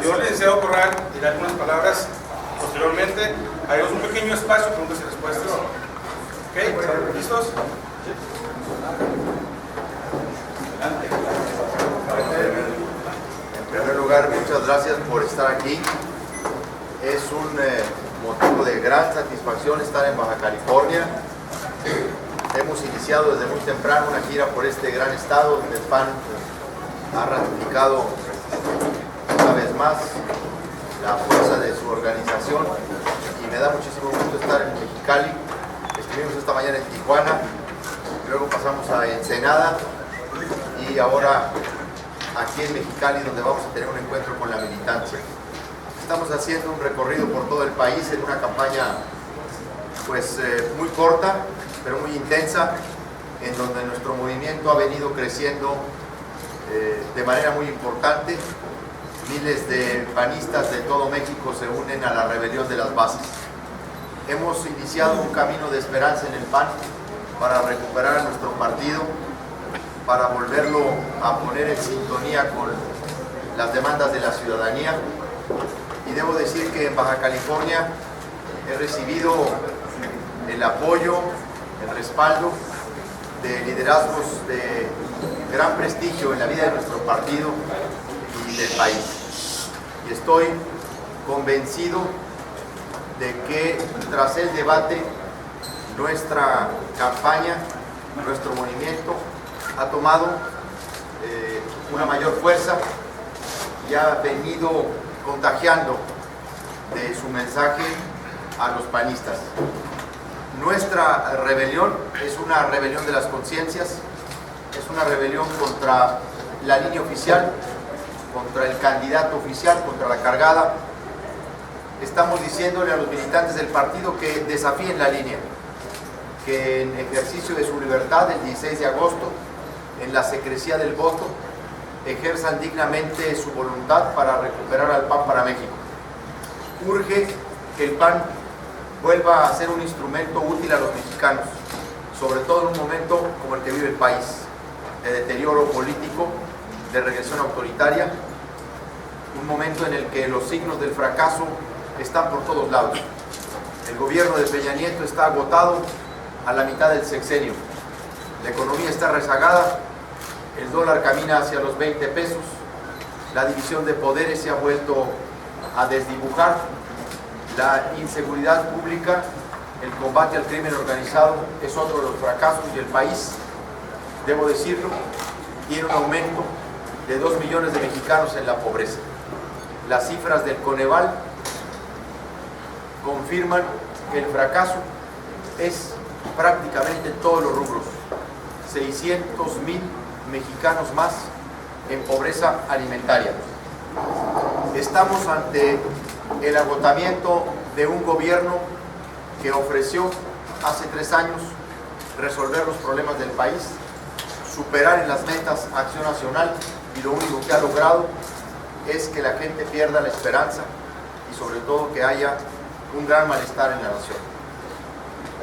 Señor licenciado Corral dirá algunas palabras posteriormente. Haremos un pequeño espacio, preguntas y respuestas. ¿Ok? ¿Listos? En primer lugar, muchas gracias por estar aquí. Es un motivo de gran satisfacción estar en Baja California. Hemos iniciado desde muy temprano una gira por este gran estado donde el PAN ha ratificado una vez más la fuerza de su organización y me da muchísimo gusto estar en Mexicali. Estuvimos esta mañana en Tijuana, luego pasamos a Ensenada y ahora aquí en Mexicali, donde vamos a tener un encuentro con la militancia. Estamos haciendo un recorrido por todo el país en una campaña pues muy corta pero muy intensa, en donde nuestro movimiento ha venido creciendo de manera muy importante. Miles de panistas de todo México se unen a la rebelión de las bases. Hemos iniciado un camino de esperanza en el PAN para recuperar a nuestro partido, para volverlo a poner en sintonía con las demandas de la ciudadanía. Y debo decir que en Baja California he recibido el apoyo, el respaldo de liderazgos de gran prestigio en la vida de nuestro partido y del país. Y estoy convencido de que tras el debate nuestra campaña, nuestro movimiento ha tomado una mayor fuerza y ha venido contagiando de su mensaje a los panistas. Nuestra rebelión es una rebelión de las conciencias, es una rebelión contra la línea oficial, contra el candidato oficial, contra la cargada. Estamos diciéndole a los militantes del partido que desafíen la línea, que en ejercicio de su libertad el 16 de agosto, en la secrecía del voto, ejerzan dignamente su voluntad para recuperar al PAN para México. Urge que el PAN vuelva a ser un instrumento útil a los mexicanos, sobre todo en un momento como el que vive el país, de deterioro político, de regresión autoritaria, un momento en el que los signos del fracaso están por todos lados. El gobierno de Peña Nieto está agotado a la mitad del sexenio, la economía está rezagada, el dólar camina hacia los 20 pesos, la división de poderes se ha vuelto a desdibujar, la inseguridad pública, el combate al crimen organizado es otro de los fracasos y el país, debo decirlo, tiene un aumento de 2 millones de mexicanos en la pobreza. Las cifras del Coneval confirman que el fracaso es prácticamente en todos los rubros. 600,000 mexicanos más en pobreza alimentaria. Estamos ante el agotamiento de un gobierno que ofreció hace 3 años resolver los problemas del país, superar en las metas Acción Nacional, y lo único que ha logrado es que la gente pierda la esperanza y sobre todo que haya un gran malestar en la nación.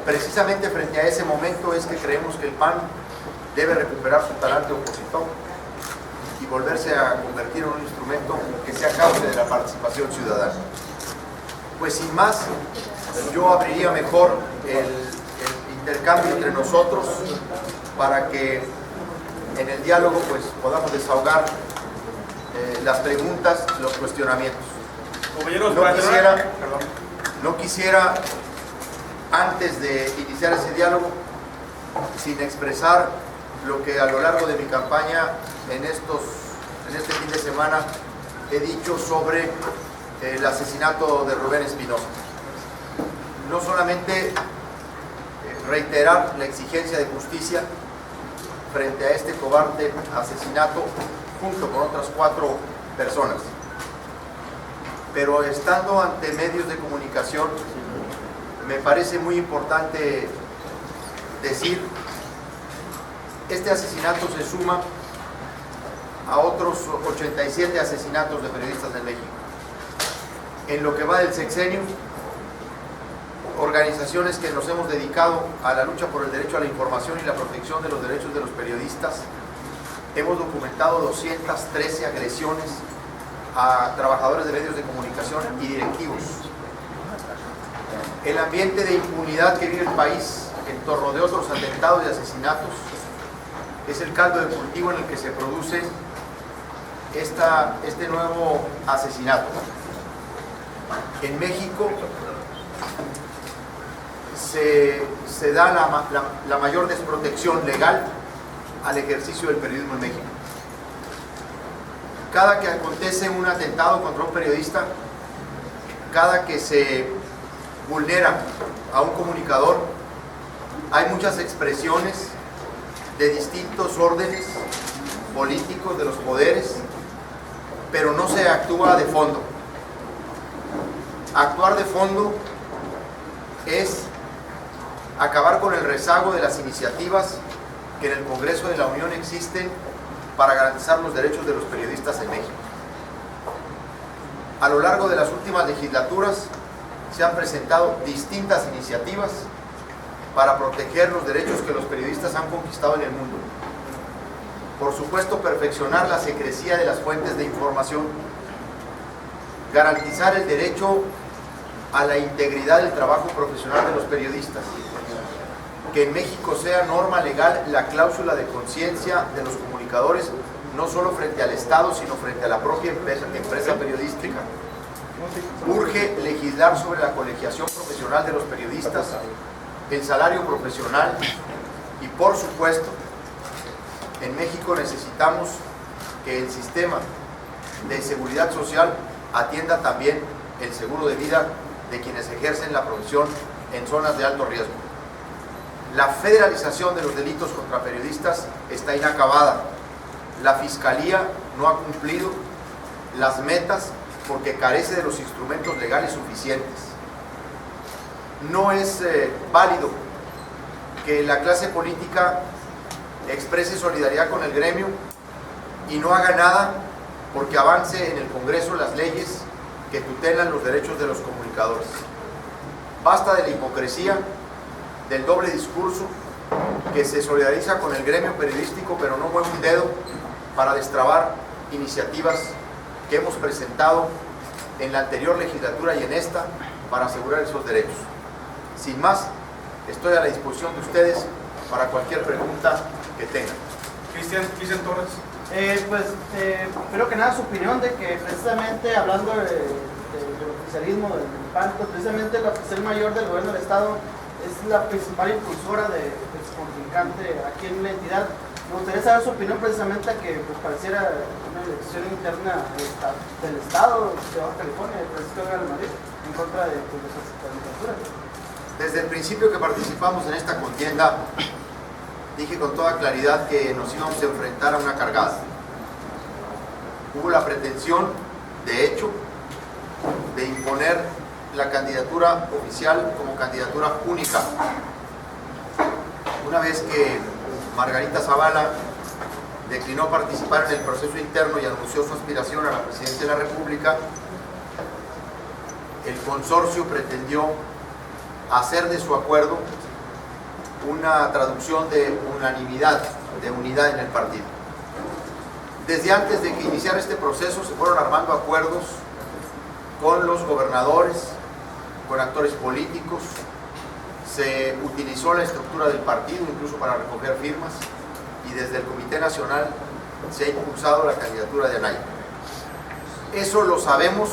Precisamente frente a ese momento es que creemos que el PAN debe recuperar su talante opositor y volverse a convertir en un instrumento que sea cauce de la participación ciudadana. Pues sin más, yo abriría mejor el intercambio entre nosotros para que en el diálogo pues podamos desahogar las preguntas, los cuestionamientos. No quisiera, antes de iniciar ese diálogo, sin expresar lo que a lo largo de mi campaña en este fin de semana he dicho sobre el asesinato de Rubén Espinosa. No solamente reiterar la exigencia de justicia frente a este cobarde asesinato junto con otras 4 personas, pero estando ante medios de comunicación me parece muy importante decir: este asesinato se suma a otros 87 asesinatos de periodistas en México. En lo que va del sexenio, organizaciones que nos hemos dedicado a la lucha por el derecho a la información y la protección de los derechos de los periodistas, hemos documentado 213 agresiones a trabajadores de medios de comunicación y directivos. El ambiente de impunidad que vive el país en torno de otros atentados y asesinatos es el caldo de cultivo en el que se produce este nuevo asesinato. En México se da la mayor desprotección legal al ejercicio del periodismo en México. Cada que acontece un atentado contra un periodista, cada que se vulnera a un comunicador, hay muchas expresiones de distintos órdenes políticos de los poderes, pero no se actúa de fondo. Actuar de fondo es acabar con el rezago de las iniciativas que en el Congreso de la Unión existen para garantizar los derechos de los periodistas en México. A lo largo de las últimas legislaturas se han presentado distintas iniciativas para proteger los derechos que los periodistas han conquistado en el mundo. Por supuesto, perfeccionar la secrecía de las fuentes de información, garantizar el derecho a la integridad del trabajo profesional de los periodistas, que en México sea norma legal la cláusula de conciencia de los comunicadores, no solo frente al Estado, sino frente a la propia empresa periodística. Urge legislar sobre la colegiación profesional de los periodistas, el salario profesional y, por supuesto, en México necesitamos que el sistema de seguridad social atienda también el seguro de vida de quienes ejercen la profesión en zonas de alto riesgo. La federalización de los delitos contra periodistas está inacabada. La Fiscalía no ha cumplido las metas porque carece de los instrumentos legales suficientes. No es válido que la clase política exprese solidaridad con el gremio y no haga nada porque avance en el Congreso las leyes que tutelan los derechos de los comunicadores. Basta de la hipocresía, del doble discurso, que se solidariza con el gremio periodístico pero no mueve un dedo para destrabar iniciativas que hemos presentado en la anterior legislatura y en esta para asegurar esos derechos. Sin más, estoy a la disposición de ustedes para cualquier pregunta que tengan. Cristian Torres. Primero que nada, su opinión de que precisamente hablando del oficialismo, del PAN, pues precisamente la oficial mayor del gobierno del Estado es la principal impulsora de su contrincante aquí en la entidad. Me gustaría saber su opinión precisamente a que pues, pareciera una elección interna del Estado de Baja California, de Francisco Vega Madrid, en contra de las candidaturas. Desde el principio que participamos en esta contienda, dije con toda claridad que nos íbamos a enfrentar a una cargada. Hubo la pretensión, de hecho, de imponer la candidatura oficial como candidatura única. Una vez que Margarita Zavala declinó participar en el proceso interno y anunció su aspiración a la presidencia de la República, el consorcio pretendió hacer de su acuerdo una traducción de unanimidad, de unidad en el partido. Desde antes de que iniciara este proceso se fueron armando acuerdos con los gobernadores, con actores políticos, se utilizó la estructura del partido incluso para recoger firmas y desde el Comité Nacional se ha impulsado la candidatura de Anaya. Eso lo sabemos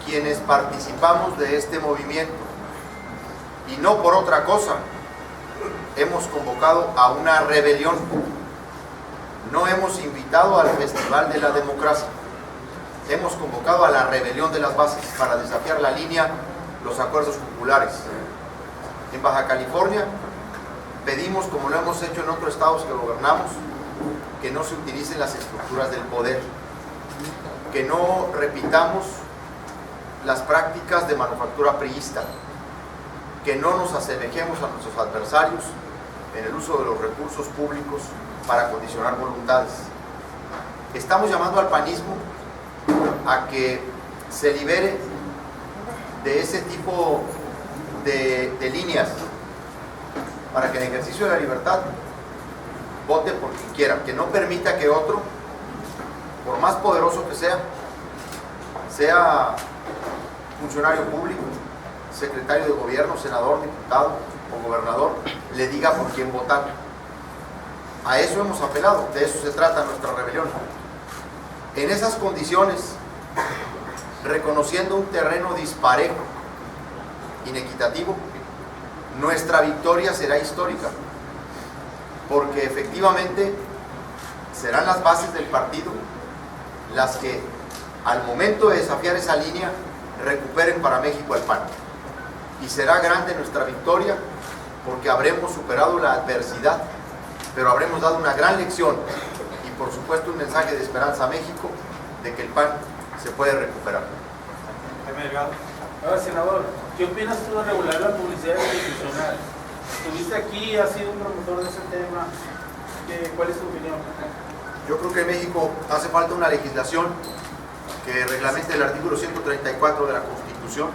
quienes participamos de este movimiento y no por otra cosa. Hemos convocado a una rebelión, no hemos invitado al Festival de la Democracia, hemos convocado a la rebelión de las bases para desafiar la línea, los acuerdos populares. En Baja California pedimos, como lo hemos hecho en otros estados que gobernamos, que no se utilicen las estructuras del poder, que no repitamos las prácticas de manufactura priista, que no nos asemejemos a nuestros adversarios en el uso de los recursos públicos para condicionar voluntades. Estamos llamando al panismo a que se libere de ese tipo de líneas para que en ejercicio de la libertad vote por quien quiera, que no permita que otro, por más poderoso que sea, sea funcionario público, secretario de gobierno, senador, diputado o gobernador, le diga por quién votar. A eso hemos apelado, de eso se trata nuestra rebelión. En esas condiciones, reconociendo un terreno disparejo, inequitativo, nuestra victoria será histórica, porque efectivamente serán las bases del partido las que, al momento de desafiar esa línea, recuperen para México al PAN. Y será grande nuestra victoria, porque habremos superado la adversidad, pero habremos dado una gran lección y, por supuesto, un mensaje de esperanza a México de que el PAN se puede recuperar. Ahora, senador, ¿qué opinas tú de regular la publicidad institucional? Estuviste aquí, has sido un promotor de ese tema. ¿Cuál es tu opinión? Yo creo que en México hace falta una legislación que reglamente el artículo 134 de la Constitución.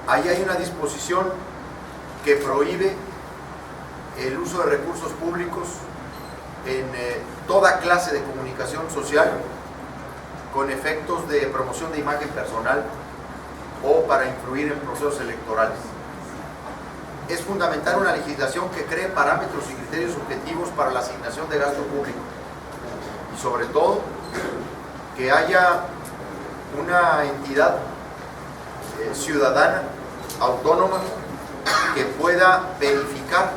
Ahí hay una disposición que prohíbe el uso de recursos públicos en toda clase de comunicación social con efectos de promoción de imagen personal o para influir en procesos electorales. Es fundamental una legislación que cree parámetros y criterios objetivos para la asignación de gasto público y, sobre todo, que haya una entidad ciudadana, autónoma, que pueda verificar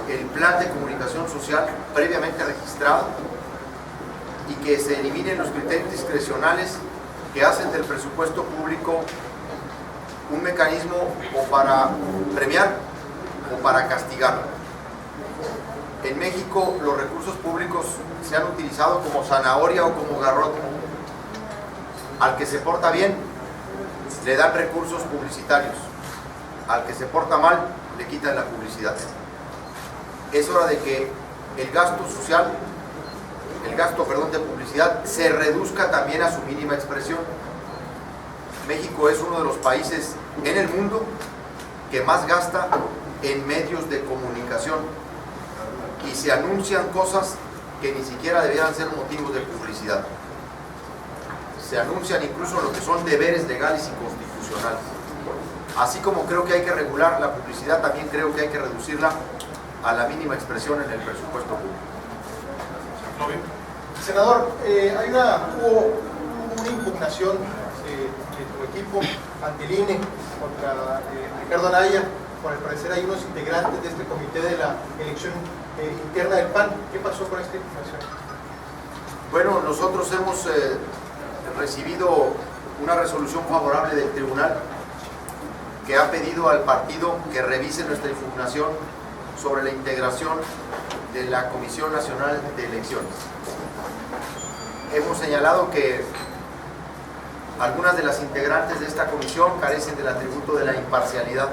el plan de comunicación social previamente registrado y que se eliminen los criterios discrecionales que hacen del presupuesto público un mecanismo o para premiar o para castigar. En México los recursos públicos se han utilizado como zanahoria o como garrote. Al que se porta bien, le dan recursos publicitarios. Al que se porta mal, le quitan la publicidad. Es hora de que el gasto social, de publicidad, se reduzca también a su mínima expresión. México es uno de los países en el mundo que más gasta en medios de comunicación y se anuncian cosas que ni siquiera debieran ser motivos de publicidad. Se anuncian incluso lo que son deberes legales y constitucionales. Así como creo que hay que regular la publicidad, también creo que hay que reducirla a la mínima expresión en el presupuesto público. Senador, hubo una impugnación de tu equipo ante el INE contra Ricardo Anaya. Por al parecer hay unos integrantes de este comité de la elección interna del PAN. ¿Qué pasó con esta impugnación? Bueno, nosotros hemos recibido una resolución favorable del tribunal que ha pedido al partido que revise nuestra impugnación sobre la integración de la Comisión Nacional de Elecciones. Hemos señalado que algunas de las integrantes de esta comisión carecen del atributo de la imparcialidad.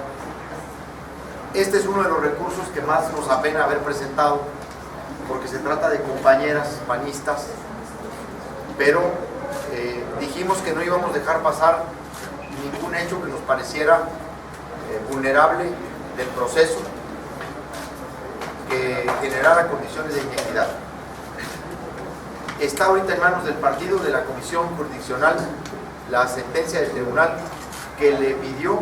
Este es uno de los recursos que más nos apena haber presentado, porque se trata de compañeras panistas, pero dijimos que no íbamos a dejar pasar ningún hecho que nos pareciera vulnerable del proceso, que generara condiciones de inequidad. Está ahorita en manos del partido, de la comisión jurisdiccional, la sentencia del tribunal que le pidió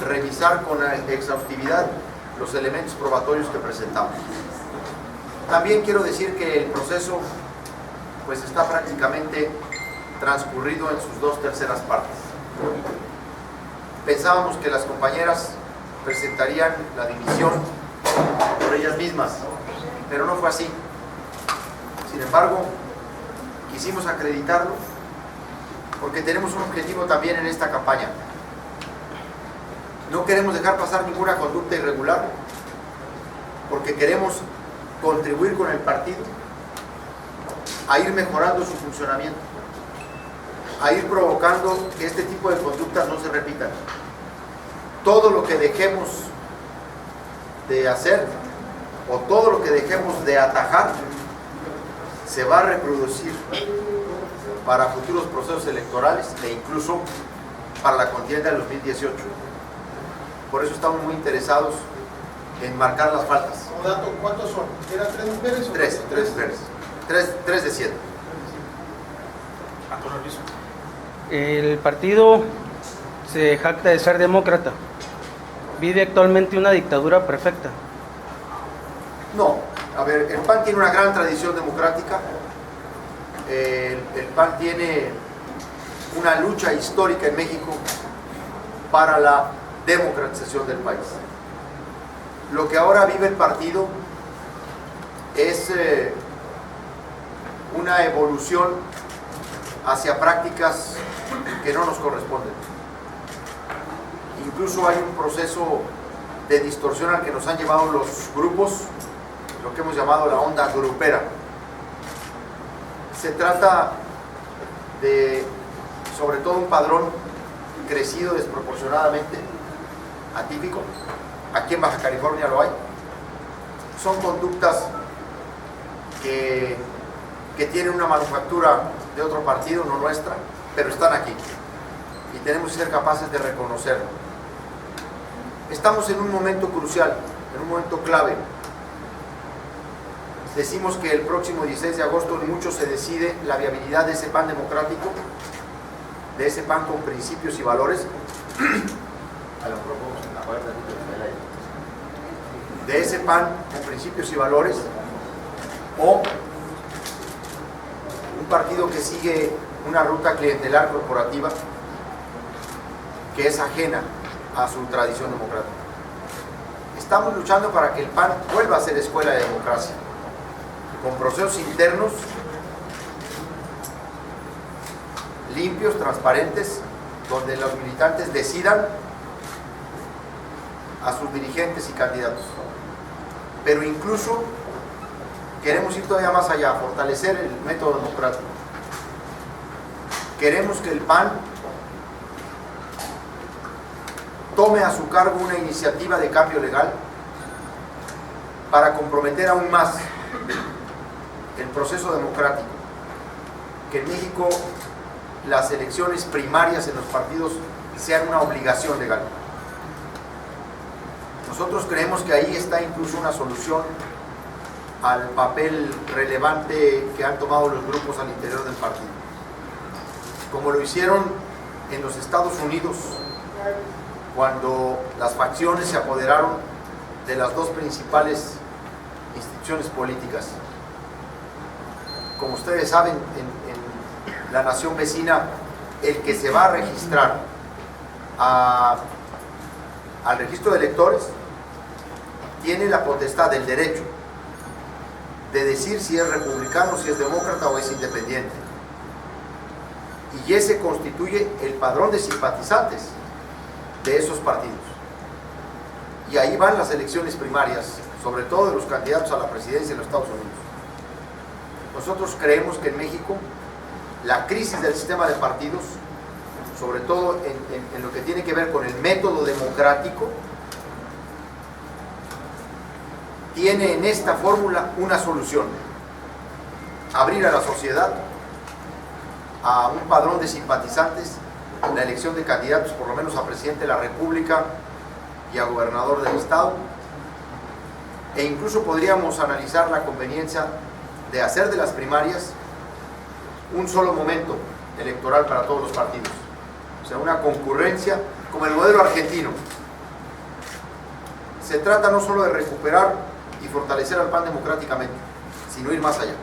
revisar con exhaustividad los elementos probatorios que presentamos. También quiero decir que el proceso pues está prácticamente transcurrido en sus 2/3 partes. Pensábamos que las compañeras presentarían la dimisión por ellas mismas, pero no fue así. Sin embargo, quisimos acreditarlo porque tenemos un objetivo también en esta campaña. No queremos dejar pasar ninguna conducta irregular porque queremos contribuir con el partido a ir mejorando su funcionamiento, a ir provocando que este tipo de conductas no se repitan. Todo lo que dejemos de hacer o todo lo que dejemos de atajar se va a reproducir para futuros procesos electorales e incluso para la contienda del 2018. Por eso estamos muy interesados en marcar las faltas. Como dato, ¿cuántos son? ¿Eran 3 mujeres o 3 mujeres. 3 de 7. Antonio Rizzo. El partido se jacta de ser demócrata. Vive actualmente una dictadura perfecta. No, a ver, el PAN tiene una gran tradición democrática. El PAN tiene una lucha histórica en México para la democratización del país. Lo que ahora vive el partido es una evolución hacia prácticas que no nos corresponden. Incluso hay un proceso de distorsión al que nos han llevado los grupos, lo que hemos llamado la onda grupera. Se trata de, sobre todo, un padrón crecido desproporcionadamente, atípico. Aquí en Baja California lo hay. Son conductas que tienen una manufactura de otro partido, no nuestra, pero están aquí y tenemos que ser capaces de reconocerlo. Estamos en un momento crucial, en un momento clave. Decimos que el próximo 16 de agosto mucho se decide la viabilidad de ese PAN democrático, de ese PAN con principios y valores, de ese PAN con principios y valores, o un partido que sigue una ruta clientelar corporativa que es ajena a su tradición democrática. Estamos luchando para que el PAN vuelva a ser escuela de democracia, con procesos internos limpios, transparentes, donde los militantes decidan a sus dirigentes y candidatos. Pero incluso queremos ir todavía más allá, fortalecer el método democrático. Queremos que el PAN tome a su cargo una iniciativa de cambio legal para comprometer aún más el proceso democrático. Que en México las elecciones primarias en los partidos sean una obligación legal. Nosotros creemos que ahí está incluso una solución al papel relevante que han tomado los grupos al interior del partido. Como lo hicieron en los Estados Unidos, cuando las facciones se apoderaron de las dos principales instituciones políticas. Como ustedes saben, en la nación vecina, el que se va a registrar al registro de electores tiene la potestad, el derecho de decir si es republicano, si es demócrata o es independiente. Y ese constituye el padrón de simpatizantes de esos partidos. Y ahí van las elecciones primarias, sobre todo de los candidatos a la presidencia en los Estados Unidos. Nosotros creemos que en México la crisis del sistema de partidos, sobre todo en lo que tiene que ver con el método democrático, tiene en esta fórmula una solución: abrir a la sociedad a un padrón de simpatizantes en la elección de candidatos, por lo menos a presidente de la República y a gobernador del estado, e incluso podríamos analizar la conveniencia de hacer de las primarias un solo momento electoral para todos los partidos, o sea, una concurrencia como el modelo argentino. Se trata no solo de recuperar y fortalecer al PAN democráticamente, sino ir más allá.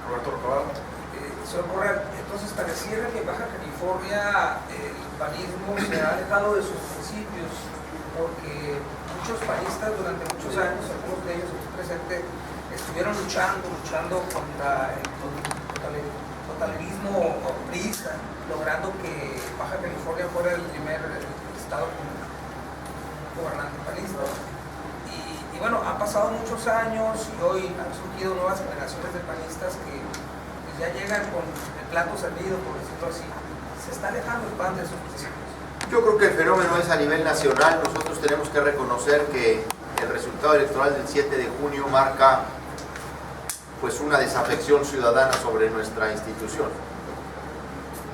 Roberto Rocabado. Señor Correa, entonces pareciera que en Baja California el panismo se ha alejado de sus principios, porque muchos panistas durante muchos años, algunos de ellos aquí presentes, estuvieron luchando contra el totalitarismo priista, logrando que Baja California fuera el primer estado con un gobernante panista. Y bueno, han pasado muchos años y hoy han surgido nuevas generaciones de panistas que ya llegan con el plato servido, por decirlo así. Se está alejando el PAN de sus principios. Yo creo que el fenómeno es a nivel nacional. Nosotros tenemos que reconocer que el resultado electoral del 7 de junio marca pues una desafección ciudadana sobre nuestra institución.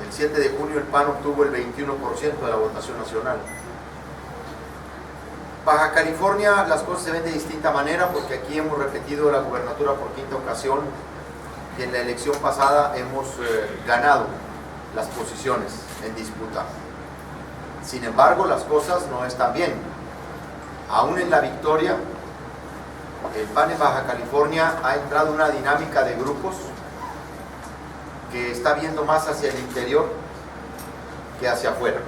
El 7 de junio el PAN obtuvo el 21% de la votación nacional. Baja California las cosas se ven de distinta manera, porque aquí hemos repetido la gubernatura por quinta ocasión que en la elección pasada hemos ganado las posiciones en disputa. Sin embargo, las cosas no están bien. Aún en la victoria, el PAN en Baja California ha entrado en una dinámica de grupos que está viendo más hacia el interior que hacia afuera.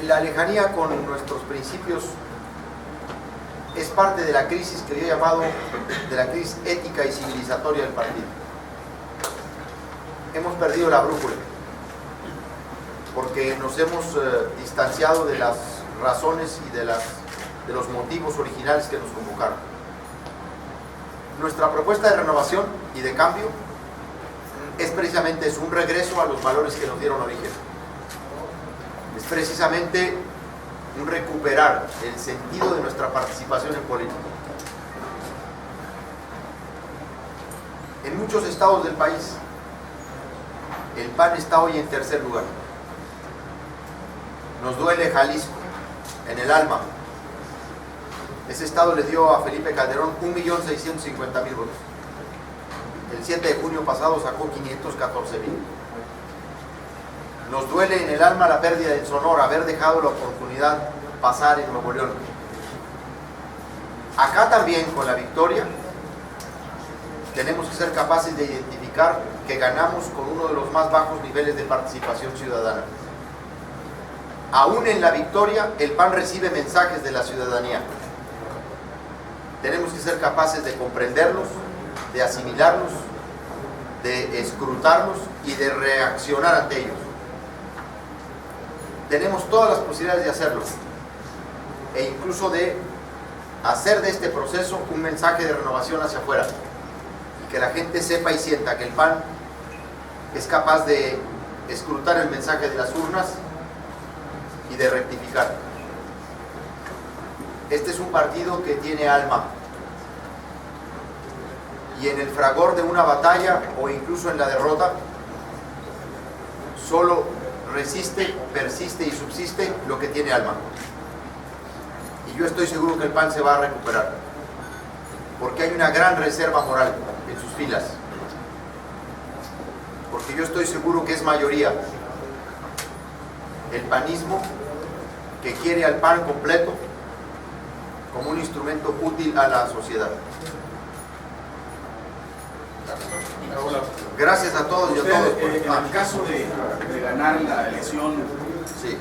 La lejanía con nuestros principios es parte de la crisis que yo he llamado de la crisis ética y civilizatoria del partido. Hemos perdido la brújula porque nos hemos distanciado de las razones y de los motivos originales que nos convocaron. Nuestra propuesta de renovación y de cambio es precisamente un regreso a los valores que nos dieron origen. Es precisamente un recuperar el sentido de nuestra participación en política. En muchos estados del país, el PAN está hoy en tercer lugar. Nos duele Jalisco, en el alma. Ese estado le dio a Felipe Calderón 1.650.000 votos. El 7 de junio pasado sacó 514.000. Nos duele en el alma la pérdida de Sonora, haber dejado la oportunidad pasar en Nuevo León. Acá también, con la victoria, tenemos que ser capaces de identificar que ganamos con uno de los más bajos niveles de participación ciudadana. Aún en la victoria, el PAN recibe mensajes de la ciudadanía. Tenemos que ser capaces de comprenderlos, de asimilarlos, de escrutarlos y de reaccionar ante ellos. Tenemos todas las posibilidades de hacerlo e incluso de hacer de este proceso un mensaje de renovación hacia afuera y que la gente sepa y sienta que el PAN es capaz de escrutar el mensaje de las urnas y de rectificar. Este es un partido que tiene alma y en el fragor de una batalla o incluso en la derrota solo resiste, persiste y subsiste lo que tiene alma. Y yo estoy seguro que el PAN se va a recuperar porque hay una gran reserva moral en sus filas, porque yo estoy seguro que es mayoría el panismo que quiere al PAN completo como un instrumento útil a la sociedad. Gracias a todos y a todos. En el caso de ganar la elección, Sí.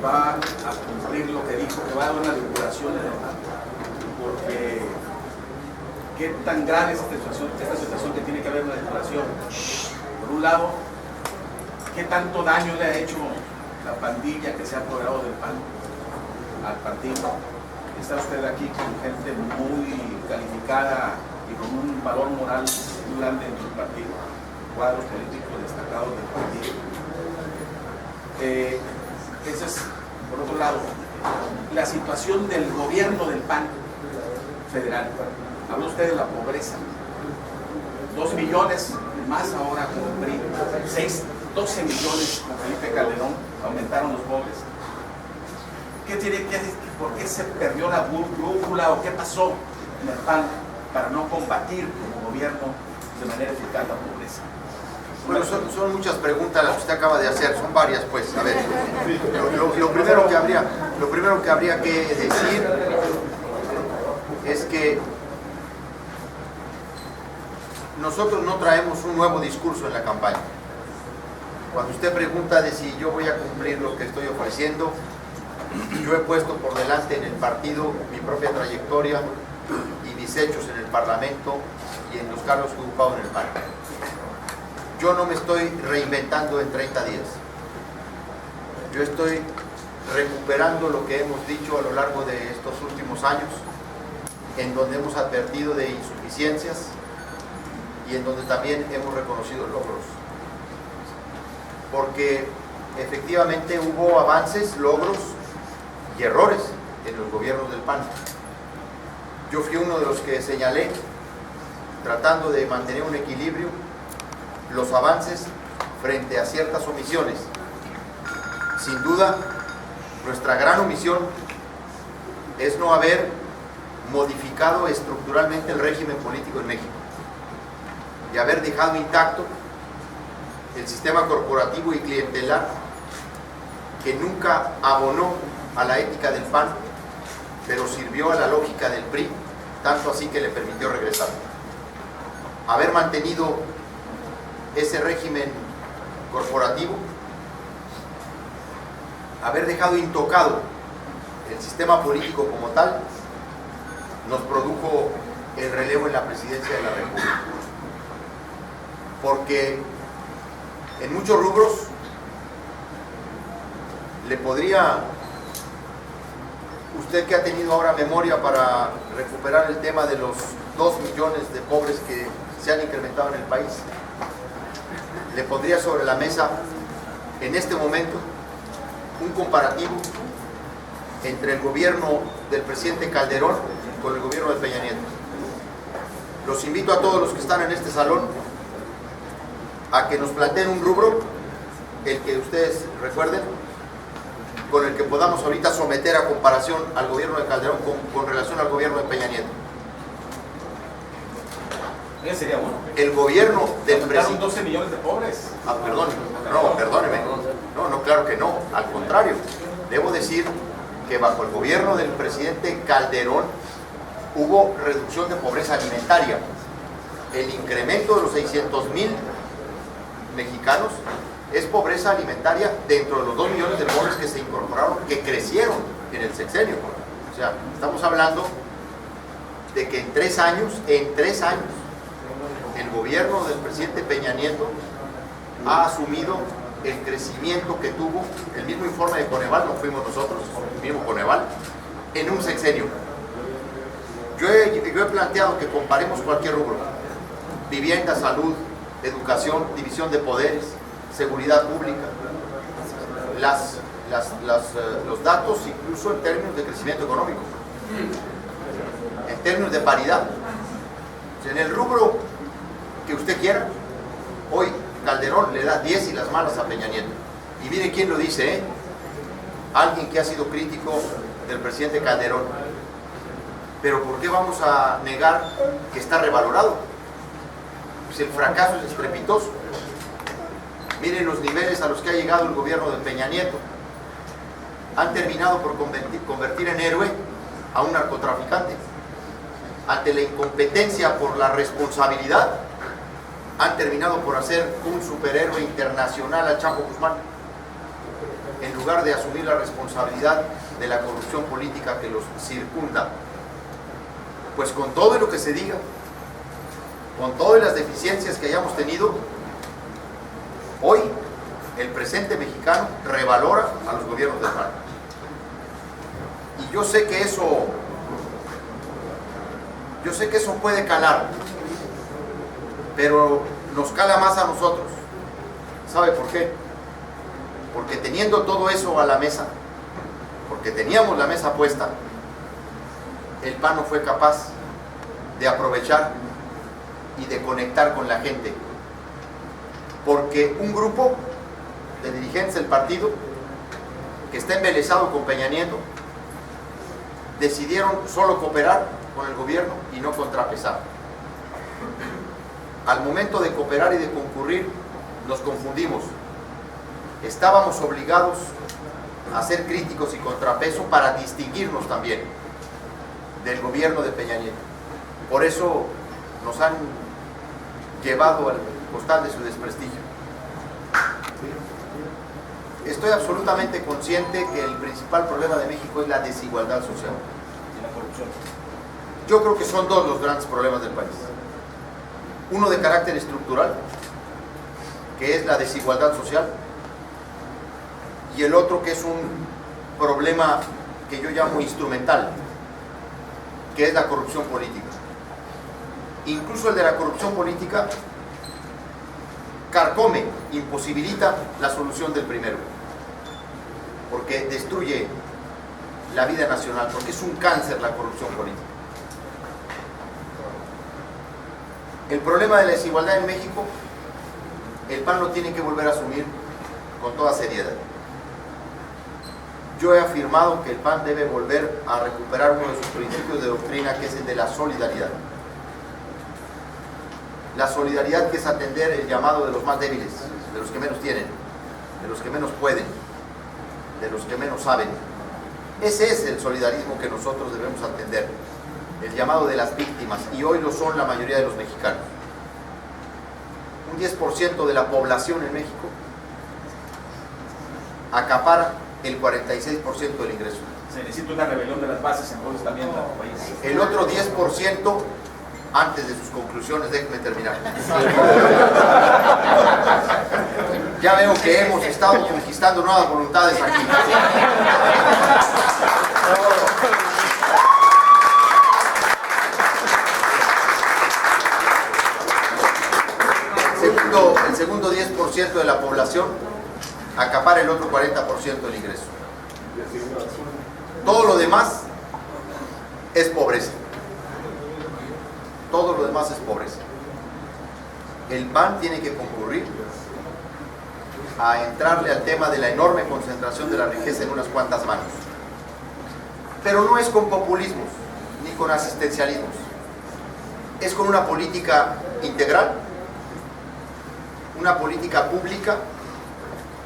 va a cumplir lo que dijo, que va a dar una depuración en el PAN, porque qué tan grave es esta situación que tiene que haber una depuración. Por un lado, qué tanto daño le ha hecho la pandilla que se ha apoderado del PAN al partido. Está usted aquí con gente muy calificada y con un valor moral muy grande en su partido, cuadros políticos destacados del partido. Ese es, por otro lado, la situación del gobierno del PAN federal. Habla usted de la pobreza. 2 millones más ahora con el PRI, 12 millones con Felipe Calderón, aumentaron los pobres. ¿Qué tiene que decir? ¿Por qué se perdió la brújula o qué pasó en el PAN para no combatir como gobierno de manera eficaz la pobreza? Bueno, son muchas preguntas las que usted acaba de hacer, son varias pues. A ver, lo primero que habría que decir es que nosotros no traemos un nuevo discurso en la campaña. Cuando usted pregunta de si yo voy a cumplir lo que estoy ofreciendo, yo he puesto por delante en el partido mi propia trayectoria y mis hechos en el Parlamento y en los cargos que he ocupado en el PAN. Yo no me estoy reinventando en 30 días. Yo estoy recuperando lo que hemos dicho a lo largo de estos últimos años, en donde hemos advertido de insuficiencias y en donde también hemos reconocido logros. Porque efectivamente hubo avances, logros y errores en los gobiernos del PAN. Yo fui uno de los que señalé, tratando de mantener un equilibrio, los avances frente a ciertas omisiones. Sin duda, nuestra gran omisión es no haber modificado estructuralmente el régimen político en México. y haber dejado intacto el sistema corporativo y clientelar que nunca abonó a la ética del PAN, pero sirvió a la lógica del PRI, tanto así que le permitió regresar. Haber mantenido ese régimen corporativo, haber dejado intocado el sistema político como tal, nos produjo el relevo en la presidencia de la República. Porque en muchos rubros le podría, usted que ha tenido ahora memoria para recuperar el tema de los 2 millones de pobres que se han incrementado en el país, le pondría sobre la mesa en este momento un comparativo entre el gobierno del presidente Calderón con el gobierno de Peña Nieto. Los invito a todos los que están en este salón a que nos planteen un rubro, el que ustedes recuerden, con el que podamos ahorita someter a comparación al gobierno de Calderón con relación al gobierno de Peña Nieto. Ese sería uno. El gobierno del presidente... 12 millones de pobres. Ah, perdóneme. No, claro que no. Al contrario, debo decir que bajo el gobierno del presidente Calderón hubo reducción de pobreza alimentaria. El incremento de los 600,000 mexicanos es pobreza alimentaria dentro de los 2 millones de pobres que se incorporaron, que crecieron en el sexenio. O sea, estamos hablando de que en 3 años, el gobierno del presidente Peña Nieto ha asumido el crecimiento que tuvo, el mismo informe de Coneval, no fuimos nosotros, el mismo Coneval, en un sexenio. Yo he planteado que comparemos cualquier rubro: vivienda, salud, educación, división de poderes, seguridad pública, los datos incluso en términos de crecimiento económico, en términos de paridad. O sea, en el rubro que usted quiera, hoy Calderón le da 10 y las malas a Peña Nieto. Y mire quién lo dice, ¿eh? Alguien que ha sido crítico del presidente Calderón. Pero ¿por qué vamos a negar que está revalorado? Pues el fracaso es estrepitoso. Miren los niveles a los que ha llegado el gobierno de Peña Nieto. Han terminado por convertir en héroe a un narcotraficante. Ante la incompetencia por la responsabilidad, han terminado por hacer un superhéroe internacional a Chapo Guzmán, en lugar de asumir la responsabilidad de la corrupción política que los circunda. Pues con todo lo que se diga, con todas las deficiencias que hayamos tenido, hoy el presente mexicano revalora a los gobiernos del PAN. Y yo sé que eso puede calar, pero nos cala más a nosotros. ¿Sabe por qué? Porque teniendo todo eso a la mesa, porque teníamos la mesa puesta, el PAN no fue capaz de aprovechar y de conectar con la gente, porque un grupo de dirigentes del partido que está embelesado con Peña Nieto decidieron solo cooperar con el gobierno y no contrapesar. Al momento de cooperar y de concurrir, nos confundimos. Estábamos obligados a ser críticos y contrapeso para distinguirnos también del gobierno de Peña Nieto. Por eso nos han llevado al costal de su desprestigio. Estoy absolutamente consciente que el principal problema de México es la desigualdad social Y la corrupción. Yo creo que son 2 los grandes problemas del país. Uno de carácter estructural, que es la desigualdad social, y el otro que es un problema que yo llamo instrumental, que es la corrupción política. Incluso el de la corrupción política carcome, imposibilita la solución del primero, porque destruye la vida nacional, porque es un cáncer la corrupción política. El problema de la desigualdad en México, el PAN lo tiene que volver a asumir con toda seriedad. Yo he afirmado que el PAN debe volver a recuperar uno de sus principios de doctrina, que es el de la solidaridad. la solidaridad, que es atender el llamado de los más débiles, de los que menos tienen, de los que menos pueden, de los que menos saben. Ese es el solidarismo que nosotros debemos atender, el llamado de las víctimas, y hoy lo son la mayoría de los mexicanos. Un 10% de la población en México acapara el 46% del ingreso. Se necesita una rebelión de las bases entonces también en el país. El otro 10%, antes de sus conclusiones, déjenme terminar. Ya veo que hemos estado conquistando nuevas voluntades aquí. El segundo 10% de la población acapara el otro 40% del ingreso. Todo lo demás es pobreza. Todo lo demás es pobreza. El PAN tiene que concurrir a entrarle al tema de la enorme concentración de la riqueza en unas cuantas manos. Pero no es con populismos ni con asistencialismos. Es con una política integral, una política pública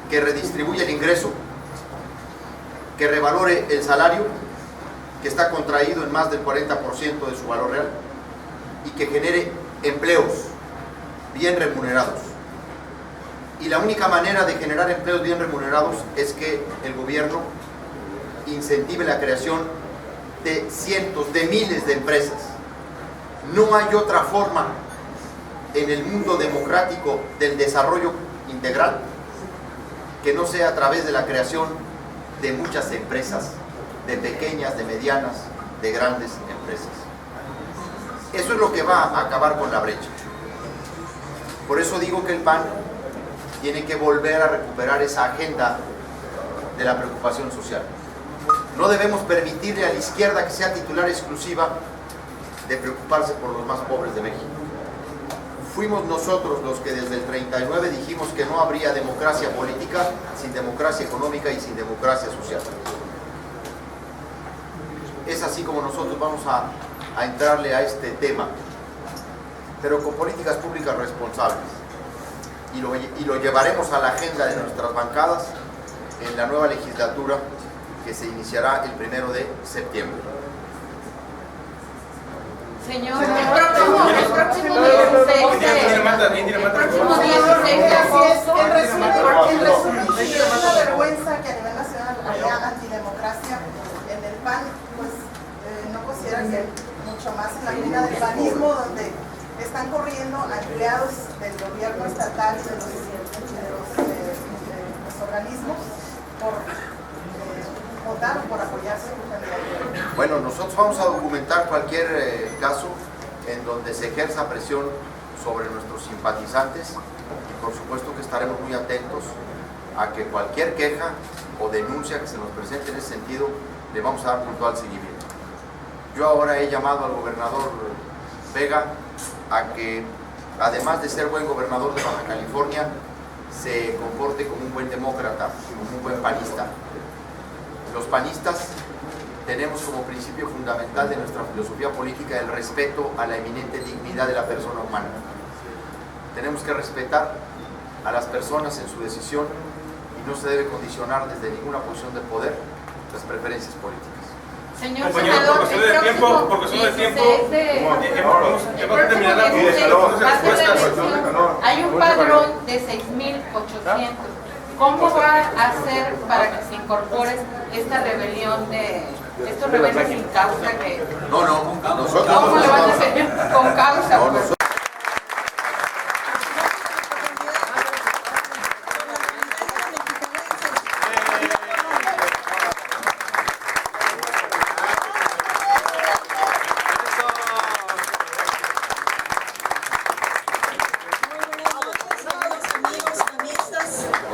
que redistribuya el ingreso, que revalore el salario, que está contraído en más del 40% de su valor real, y que genere empleos bien remunerados. Y la única manera de generar empleos bien remunerados es que el gobierno incentive la creación de cientos, de miles de empresas. No hay otra forma en el mundo democrático del desarrollo integral que no sea a través de la creación de muchas empresas, de pequeñas, de medianas, de grandes empresas. Eso es lo que va a acabar con la brecha. Por eso digo que el PAN tiene que volver a recuperar esa agenda de la preocupación social. No debemos permitirle a la izquierda que sea titular exclusiva de preocuparse por los más pobres de México. Fuimos nosotros los que desde el 39 dijimos que no habría democracia política sin democracia económica y sin democracia social. Es así como nosotros vamos a entrarle a este tema, pero con políticas públicas responsables. Y lo llevaremos a la agenda de nuestras bancadas en la nueva legislatura que se iniciará el 1 de septiembre. Señor, el próximo 16 de agosto. En resumen, es una vergüenza que a nivel nacional haya antidemocracia en el PAN, pues no consideran que mucho más en la línea del panismo, donde están corriendo a empleados del gobierno estatal y de los organismos por votar o por apoyar su candidatura. Bueno, nosotros vamos a documentar cualquier caso en donde se ejerza presión sobre nuestros simpatizantes y por supuesto que estaremos muy atentos a que cualquier queja o denuncia que se nos presente en ese sentido le vamos a dar puntual seguimiento. Yo ahora he llamado al gobernador Vega a que, además de ser buen gobernador de Baja California, se comporte como un buen demócrata, como un buen panista. Los panistas tenemos como principio fundamental de nuestra filosofía política el respeto a la eminente dignidad de la persona humana. Tenemos que respetar a las personas en su decisión y no se debe condicionar desde ninguna posición de poder las preferencias políticas. Señor Compañero, senador, por cuestión de tiempo, hemos terminado hay un padrón de 6,800. ¿Cómo va a hacer para que se incorpore esta rebelión estos rebeldes sin causa que... Nosotros ¿Cómo le van a hacer con causa?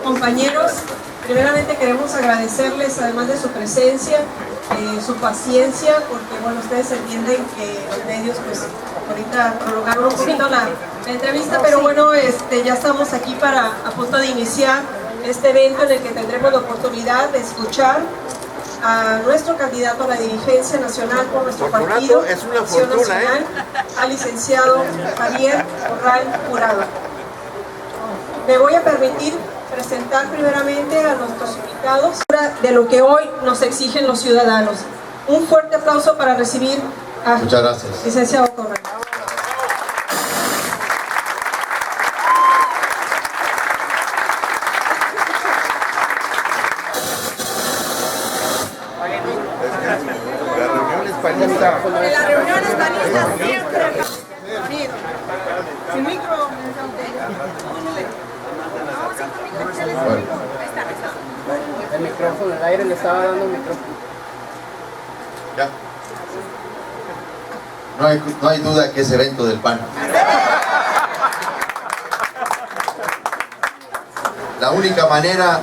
Compañeros, primeramente queremos agradecerles, además de su presencia, su paciencia, porque bueno, ustedes entienden que los medios pues ahorita prolongaron un poquito la entrevista, pero bueno, ya estamos aquí a punto de iniciar este evento en el que tendremos la oportunidad de escuchar a nuestro candidato a la dirigencia nacional por nuestro partido, es una Acción fortuna, Nacional, al licenciado Javier Corral Jurado. Me voy a permitir presentar primeramente a nuestros invitados de lo que hoy nos exigen los ciudadanos. Un fuerte aplauso para recibir a Muchas gracias. licenciado Corral. De la reunión hispanista siempre. Sin micro. El micrófono, el aire le estaba dando un micrófono. Ya. No hay duda que es evento del PAN. La única manera,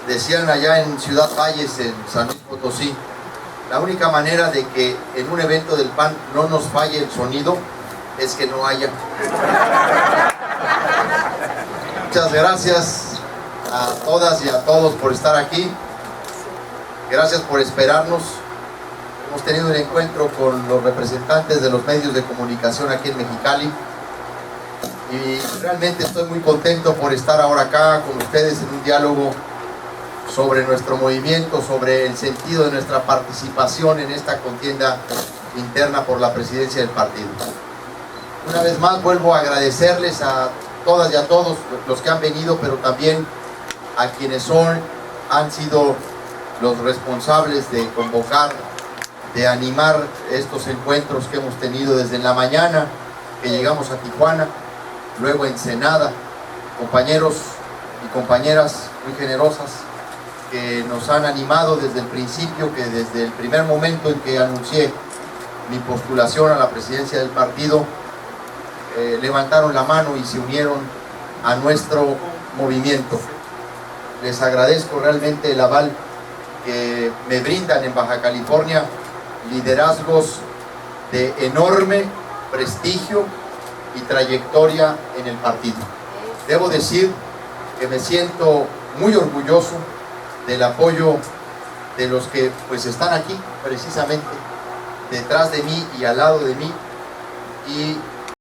decían allá en Ciudad Valles, en San Luis Potosí, la única manera de que en un evento del PAN no nos falle el sonido es que no haya. Muchas gracias a todas y a todos por estar aquí. Gracias por esperarnos. Hemos tenido un encuentro con los representantes de los medios de comunicación aquí en Mexicali y realmente estoy muy contento por estar ahora acá con ustedes en un diálogo sobre nuestro movimiento, sobre el sentido de nuestra participación en esta contienda interna por la presidencia del partido. Una vez más vuelvo a agradecerles a todas y a todos los que han venido, pero también a quienes han sido los responsables de convocar, de animar estos encuentros que hemos tenido desde la mañana que llegamos a Tijuana, luego a Ensenada, compañeros y compañeras muy generosas que nos han animado desde el principio, que desde el primer momento en que anuncié mi postulación a la presidencia del partido, levantaron la mano y se unieron a nuestro movimiento. Les agradezco realmente el aval que me brindan en Baja California, liderazgos de enorme prestigio y trayectoria en el partido. Debo decir que me siento muy orgulloso del apoyo de los que pues están aquí precisamente detrás de mí y al lado de mí, y